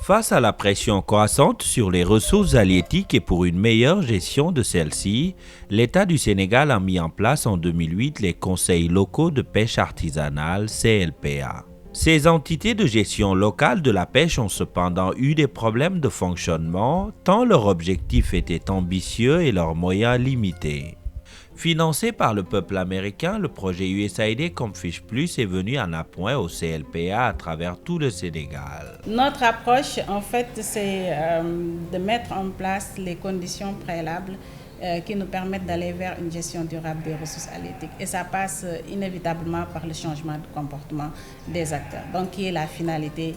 Face à la pression croissante sur les ressources halieutiques et pour une meilleure gestion de celles-ci, l'État du Sénégal a mis en place en 2008 les conseils locaux de pêche artisanale CLPA. Ces entités de gestion locale de la pêche ont cependant eu des problèmes de fonctionnement tant leur objectif était ambitieux et leurs moyens limités. Financé par le peuple américain, le projet USAID comme Fish Plus est venu en appoint au CLPA à travers tout le Sénégal. Notre approche, en fait, c'est de mettre en place les conditions préalables qui nous permettent d'aller vers une gestion durable des ressources halieutiques. Et ça passe inévitablement par le changement de comportement des acteurs, donc qui est la finalité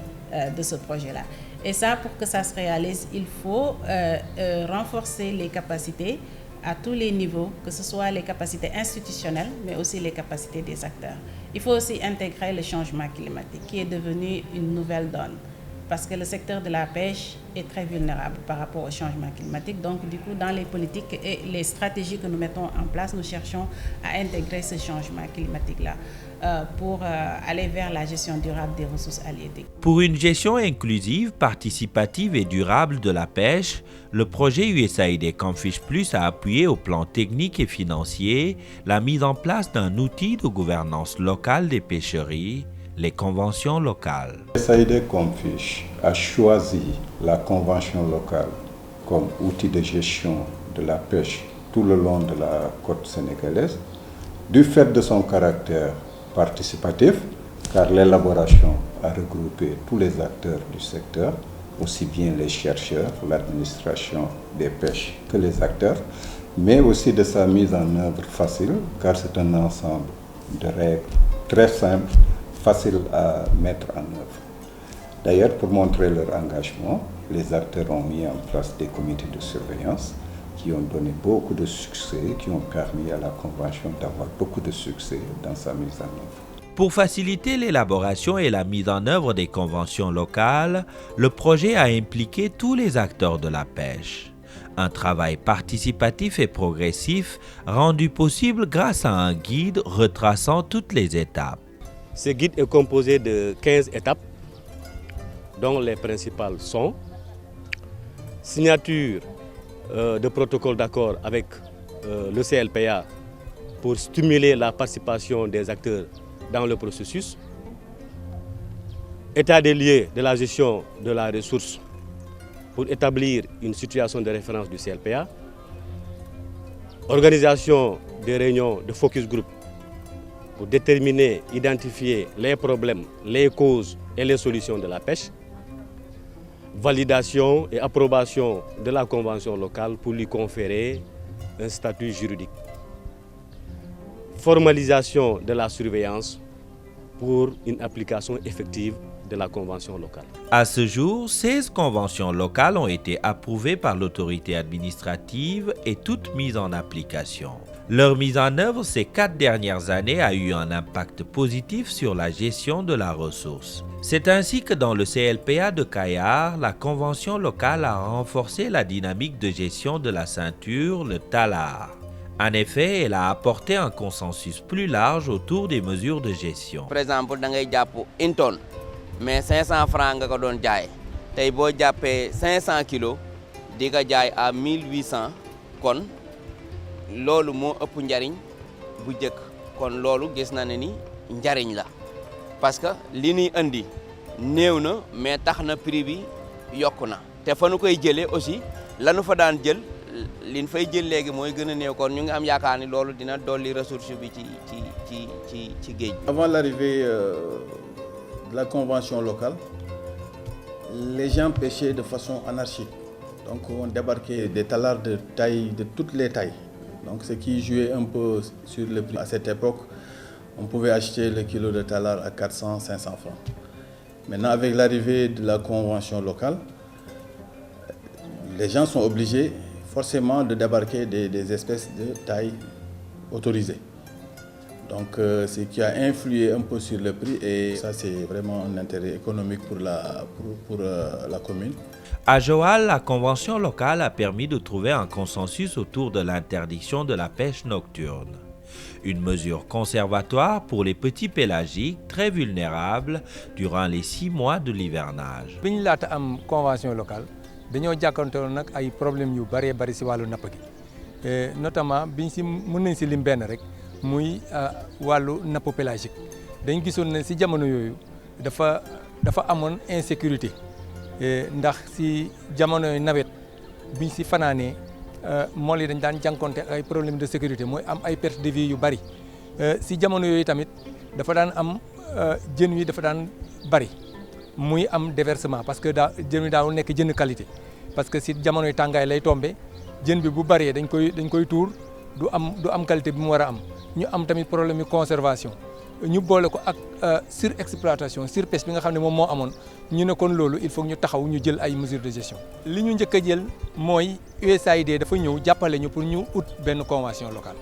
de ce projet-là. Et ça, pour que ça se réalise, il faut renforcer les capacités à tous les niveaux, que ce soit les capacités institutionnelles, mais aussi les capacités des acteurs. Il faut aussi intégrer le changement climatique, qui est devenu une nouvelle donne, parce que le secteur de la pêche est très vulnérable par rapport au changement climatique. Donc, du coup, dans les politiques et les stratégies que nous mettons en place, nous cherchons à intégrer ce changement climatique-là pour aller vers la gestion durable des ressources halieutiques. Pour une gestion inclusive, participative et durable de la pêche, le projet USAID Camfish Plus a appuyé au plan technique et financier la mise en place d'un outil de gouvernance locale des pêcheries, les conventions locales. USAID Camfish a choisi la convention locale comme outil de gestion de la pêche tout le long de la côte sénégalaise, du fait de son caractère participatif, car l'élaboration a regroupé tous les acteurs du secteur, aussi bien les chercheurs, l'administration des pêches que les acteurs, mais aussi de sa mise en œuvre facile, car c'est un ensemble de règles très simples, faciles à mettre en œuvre. D'ailleurs, pour montrer leur engagement, les acteurs ont mis en place des comités de surveillance qui ont donné beaucoup de succès, qui ont permis à la Convention d'avoir beaucoup de succès dans sa mise en œuvre. Pour faciliter l'élaboration et la mise en œuvre des conventions locales, le projet a impliqué tous les acteurs de la pêche. Un travail participatif et progressif rendu possible grâce à un guide retraçant toutes les étapes. Ce guide est composé de 15 étapes, dont les principales sont signature de protocole d'accord avec le CLPA pour stimuler la participation des acteurs dans le processus, état des lieux de la gestion de la ressource pour établir une situation de référence du CLPA, organisation des réunions de focus group pour déterminer, identifier les problèmes, les causes et les solutions de la pêche, validation et approbation de la convention locale pour lui conférer un statut juridique. Formalisation de la surveillance pour une application effective de la convention locale. À ce jour, 16 conventions locales ont été approuvées par l'autorité administrative et toutes mises en application. Leur mise en œuvre ces 4 dernières années a eu un impact positif sur la gestion de la ressource. C'est ainsi que dans le CLPA de Kayar, la convention locale a renforcé la dynamique de gestion de la ceinture, le TALAR. En effet, elle a apporté un consensus plus large autour des mesures de gestion. Par exemple, da ngay japp une tonne, mais 500 francs nga ko doon jaay. Tay bo jappé 500 kilos, di nga jaay à 1800 kon lolu mo ëpp njariñ bu jëk. Kon lolu gis na né ni njariñ la. Parce que li ni andi néew na mais tax na prix bi yokku na. Té fa nu koy jëlé aussi lanu fa daan jël liñ fay jël légui moy gëna néew kon ñu ngi am yaakaar ni loolu dina dolli ressource bi ci géej. Avant l'arrivée de la convention locale, les gens pêchaient de façon anarchique. Donc on débarquait des talards de taille, de toutes les tailles. Donc ce qui jouait un peu sur le prix. À cette époque, on pouvait acheter le kilo de talar à 400, 500 francs. Maintenant, avec l'arrivée de la convention locale, les gens sont obligés forcément de débarquer des espèces de taille autorisées. Donc, ce qui a influé un peu sur le prix et ça, c'est vraiment un intérêt économique pour la commune. À Joal, la convention locale a permis de trouver un consensus autour de l'interdiction de la pêche nocturne. Une mesure conservatoire pour les petits pélagiques très vulnérables durant les 6 mois de l'hivernage. bi ñu laata am convention locale dañoo jàkkaarloo nag ay problèmes yu bëree bëri si wàllu napp gi notamment biñ si mën nañ si lim benn rek muy wàllu napp pélagique dañ gisoon ne si jamono yooyu dafa amoon insécurité ndax si jamonoy nawet biñ si fanaanee mool yi dañ daan jànkonte ay problème de sécurité mooy am ay perte de vie yu bari si jamono yooyu tamit dafa daan am jën wi dafa daan bari muy am déversement parce que jën wi daawul nekk jën qualité parce que si jamonoy tàngaay lay tombé jën bi bu baree dañ koy tuur du am qualité bi mu war a am ñu am tamit problème yu conservation ñu boole ko ak surexploitation surpêche bi nga xam ne moom moo amoon ñu ne kon loolu il faut ñu taxaw ñu jël ay mesures de gestion. li ñu njëkk a jël mooy USAID dafa ñëw jàppale ñu pour ñu ut benn convention locale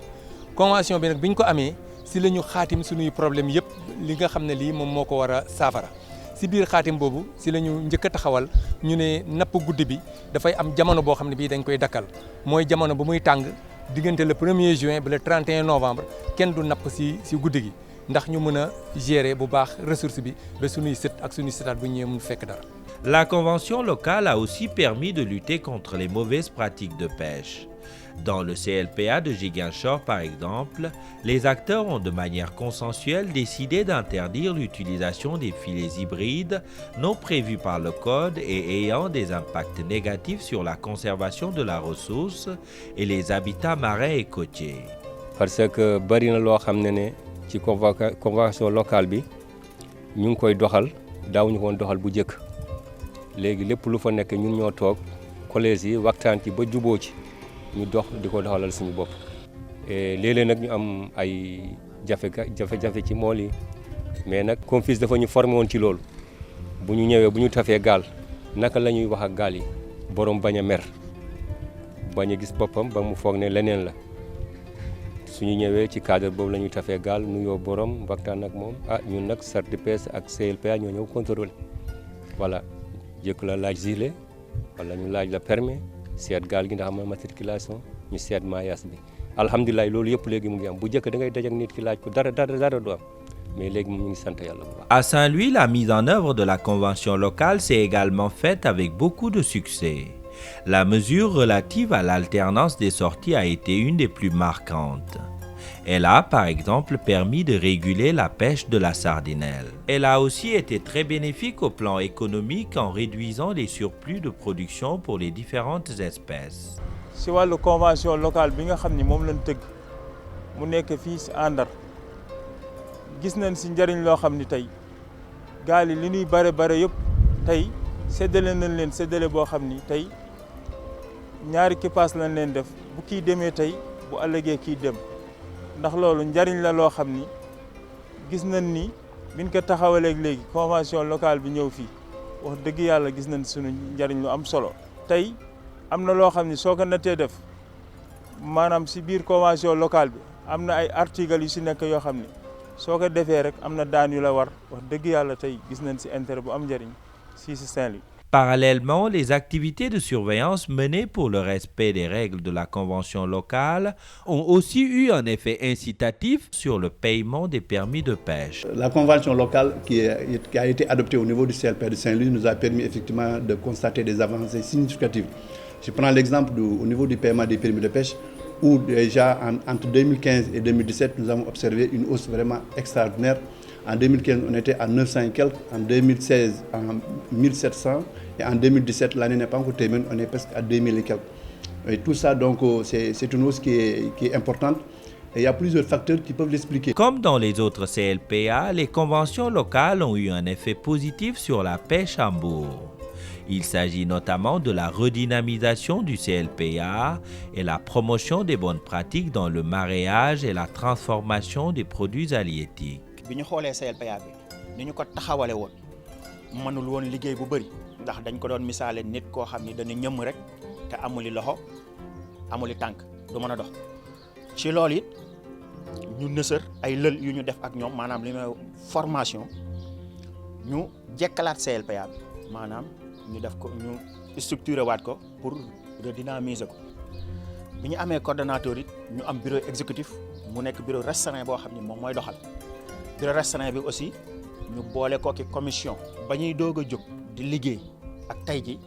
convention bi nag bi ñu ko amee si la ñu xaatim suñuy problème yëpp li nga xam ne lii moom moo ko war a saafara si biir xaatim boobu si la ñu njëkk a taxawal ñu ne napp guddi bi dafay am jamono boo xam ne bii dañ koy dakkal mooy jamono ba muy tàng diggante le 1er juin ba le 31 novembre kenn du napp si guddi gi. ndax ñu mën a gérer bu baax ressource bi ba suñuy sët ak suñuy sëtaat bu ñëwee mun fekk dara. La convention locale a aussi permis de lutter contre les mauvaises pratiques de pêche. Dans le CLPA de Ziguinchor, par exemple, les acteurs ont de manière consensuelle décidé d'interdire l'utilisation des filets hybrides non prévus par le code et ayant des impacts négatifs sur la conservation de la ressource et les habitats marins et côtiers. Parce que bari na loo xam ne ci convention locale bi ñu ngi koy doxal daawuñu ko woon doxal bu njëkk léegi lépp lu fa nekk ñun ñoo toog collège yi waxtaan ci ba juboo ci ñu dox di ko doxalal suñu bopp léeg-léeg nag ñu am ay jafe-jafe ci mool yi mais nag Confis dafa ñu formé woon ci loolu bu ñu ñëwee bu ñu tafee gaal naka la ñuy wax ak gaal yi borom bañ a mer bañ a gis boppam ba mu foog ne leneen la suñu ñëwee ci cadre boobu la ñuy tafee gaal nuyoo borom waxtaan ak moom ñun nag SARDPS ak CLPA ñoo ñëw contrôler voilà jëkk la laaj gilet wala ñu laaj la permis seet gaal gi ndax am na matriculation ñu seet maillage bi alhamdulilah loolu yëpp léegi mu ngi am bu njëkk da ngay daj ak nit ki laaj ko dara du am mais léegi mu ngi sant yàlla bu baax. À Saint-Louis, la mise en œuvre de la convention locale s'est également faite avec beaucoup de succès. La mesure relative à l'alternance des sorties a été une des plus marquantes. Elle a, par exemple, permis de réguler la pêche de la sardinelle. Elle a aussi été très bénéfique au plan économique en réduisant les surplus de production pour les différentes espèces. Si wàllu convention locale bi nga xam ni moom lañ tëgg mu nekk fii si Andar gis nañ si njëriñ loo xam ni tey gaal yi li ñuy bare yëpp tey séddale nañ leen séddale boo xam ni tey ñaari kippaas lañ leen def bu kii demee tey bu ëllëgee kii dem ndax loolu njariñ la loo xam ni gis nañ ni biñ ko taxawalee léegi convention locale bi ñëw fii wax dëgg yàlla gis nañ suñu njariñ lu am solo. tey am na loo xam ni soo ko nattee def maanaam si biir convention locale bi am na ay articles yu si nekk yoo xam ni soo ko defee rek am na daan yu la war wax dëgg yàlla tey gis nañ si intérêt bu am njariñ si Saint-Louis. Parallèlement, les activités de surveillance menées pour le respect des règles de la convention locale ont aussi eu un effet incitatif sur le paiement des permis de pêche. La convention locale qui a été adoptée au niveau du CLPA de Saint-Louis nous a permis effectivement de constater des avancées significatives. Je prends l'exemple au niveau du paiement des permis de pêche où déjà entre 2015 et 2017 nous avons observé une hausse vraiment extraordinaire. En 2015, on était à 900 et quelques, en 2016, à 1700, et en 2017, l'année n'est pas encore terminée, on est presque à 2000 et quelques. Et tout ça, donc, c'est une hausse qui est importante. Et il y a plusieurs facteurs qui peuvent l'expliquer. Comme dans les autres CLPA, les conventions locales ont eu un effet positif sur la pêche en bourg. Il s'agit notamment de la redynamisation du CLPA et la promotion des bonnes pratiques dans le mareyage et la transformation des produits halieutiques. bi ñu xoolee CLPA bi ni ñu ko taxawale woon mënul woon liggéey bu bëri ndax dañ ko doon misaale nit koo xam ni dañu ñëmm rek te amuli loxo amuli tànk du mën a dox ci loolu it ñu nësër ay lël yu ñu def ak ñoom maanaam li may formation ñu jekkalaat CLPA bi maanaam ñu def ko ñu structuré waat ko pour redynamiser ko bi ñu amee coordonnateur it ñu am bureau exécutif mu nekk bureau restreint boo xam ni moom mooy doxal bureau restreint bi aussi ñu boole ko ki commission ba ñuy doog a jóg di liggéey ak tey ji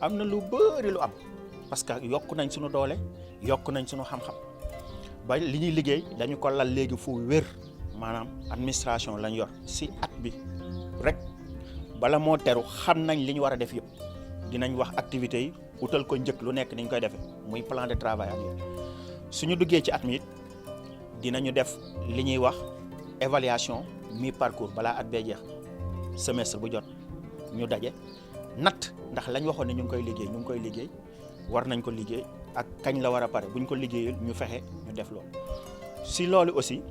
am na lu bëri lu am parce que yokk nañ suñu doole yokk nañ suñu xam-xam ba li ñuy liggéey dañu ko lal léegi fu wér maanaam administration lañ yor si at bi rek bala moo teru xam nañ li ñu war a def yëpp dinañ wax activités yi utal ko njëkk lu nekk ni ñu koy defee muy plan de travail ak yooyu suñu duggee ci at mi it dinañu def li ñuy wax évaluation mi parcours balaa at bee jeex semestre bu jot ñu daje natt ndax lañ waxoon ne ñu ngi koy liggéey war nañ ko liggéey ak kañ la war a pare buñ ko liggéeyul ñu fexe ñu def loolu si loolu aussi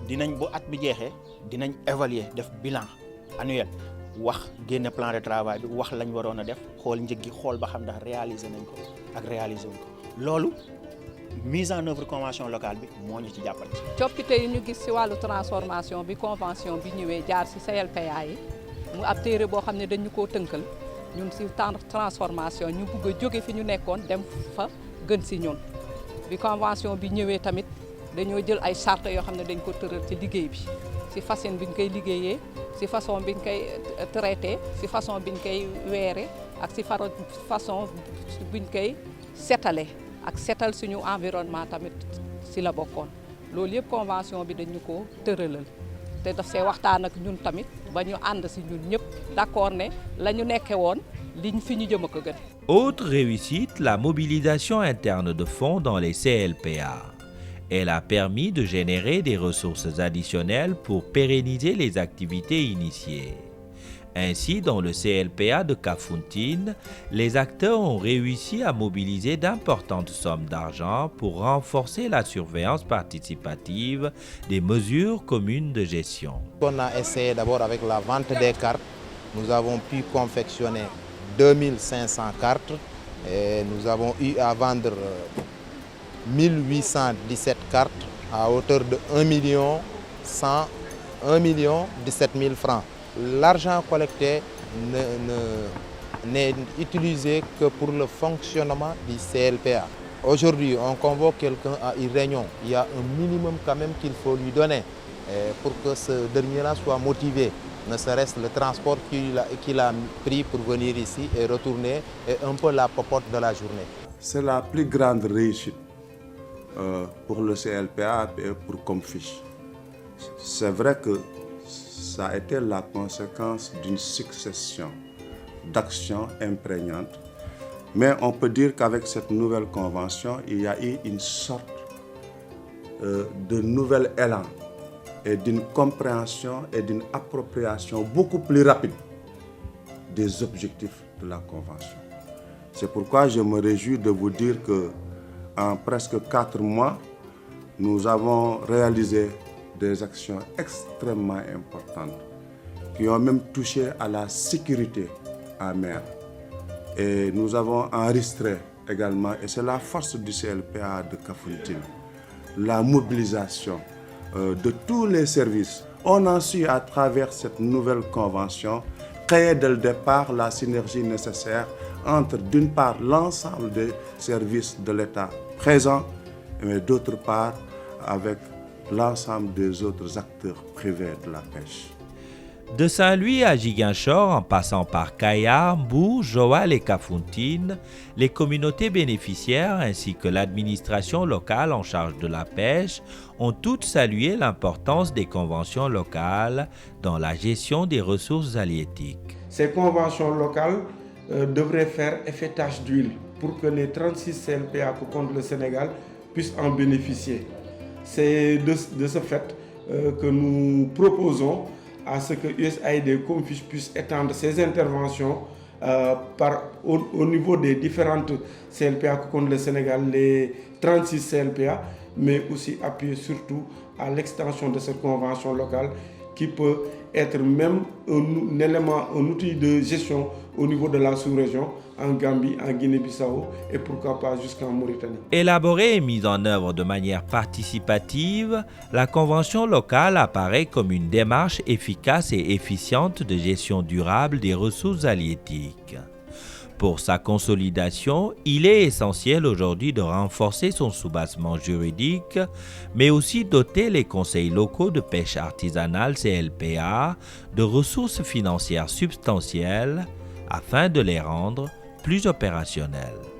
dinañ bu at bi jeexee dinañ évaluer def bilan annuel wax génne plan de travail bi wax lañ waroon a def xool njëg gi xool ba xam ndax réaliser nañ ko ak réaliser wuñ ko loolu mise en œuvre convention locale bi moo ñu ci jàppale. coppite yi ñu gis ci wàllu transformation bi convention bi ñëwee jaar ci CLPA yi mu ab téere boo xam ne dañu koo tënkal ñun ci transformation ñu bugg a jóge fi ñu nekkoon dem fa gën ci ñun bi convention bi ñëwee tamit dañoo jël ay charte yoo xam ne dañ ko tëral ci liggéey bi ci façon bi ñu koy liggéeyee ci façon bi ñu koy traité ci façon bi ñu koy weere ak ci façon bi ñu koy setale ak setal suñu environnement tamit ci la bokkoon loolu yëpp convention bi dañu ko tëralal te daf see waxtaan ak ñun tamit ba ñu ànd ci ñun ñëpp d'accord ne la ñu nekke woon liñ fi ñu jëm a ko gën. Autre réussite, la mobilisation interne de fonds dans les CLPA. Elle a permis de générer des ressources additionnelles pour pérenniser les activités initiées. Ainsi, dans le CLPA de Kafountine, les acteurs ont réussi à mobiliser d'importantes sommes d'argent pour renforcer la surveillance participative des mesures communes de gestion. On a essayé d'abord avec la vente des cartes. Nous avons pu confectionner 2500 cartes et nous avons eu à vendre 1817 cartes à hauteur de 1 million 17 000 francs. L'argent collecté n'est utilisé que pour le fonctionnement du CLPA. Aujourd'hui, on convoque quelqu'un à une réunion. Il y a un minimum quand même qu'il faut lui donner pour que ce dernier-là soit motivé. Ne serait-ce le transport qu'il a pris pour venir ici et retourner et un peu la popote de la journée. C'est la plus grande réussite pour le CLPA et pour Comfiche. C'est vrai que ça a été la conséquence d'une succession d'actions imprégnantes, mais on peut dire qu'avec cette nouvelle convention, il y a eu une sorte de nouvel élan et d'une compréhension et d'une appropriation beaucoup plus rapide des objectifs de la convention. C'est pourquoi je me réjouis de vous dire qu'en presque 4 mois, nous avons réalisé des actions extrêmement importantes qui ont même touché à la sécurité en mer. Et nous avons enregistré également, et c'est la force du CLPA de Kafountine, la mobilisation de tous les services. On a su à travers cette nouvelle convention créer dès le départ la synergie nécessaire entre d'une part l'ensemble des services de l'État présents, mais d'autre part avec l'ensemble des autres acteurs privés de la pêche. De Saint-Louis à Ziguinchor, en passant par Kayar, Mbour, Joal et Kafountine, les communautés bénéficiaires ainsi que l'administration locale en charge de la pêche ont toutes salué l'importance des conventions locales dans la gestion des ressources halieutiques. Ces conventions locales devraient faire effet tache d'huile pour que les 36 CLPA que compte le Sénégal puissent en bénéficier. C'est de ce fait que nous proposons à ce que USAID et Comfiche puissent étendre ses interventions au niveau des différentes CLPA que compte le Sénégal, les 36 CLPA, mais aussi appuyer surtout à l'extension de cette convention locale qui peut être même un élément, un outil de gestion au niveau de la sous-région, en Gambie, en Guinée-Bissau et pourquoi pas jusqu'en Mauritanie. Élaborée et mise en œuvre de manière participative, la convention locale apparaît comme une démarche efficace et efficiente de gestion durable des ressources halieutiques. Pour sa consolidation, il est essentiel aujourd'hui de renforcer son soubassement juridique, mais aussi doter les conseils locaux de pêche artisanale CLPA de ressources financières substantielles afin de les rendre plus opérationnels.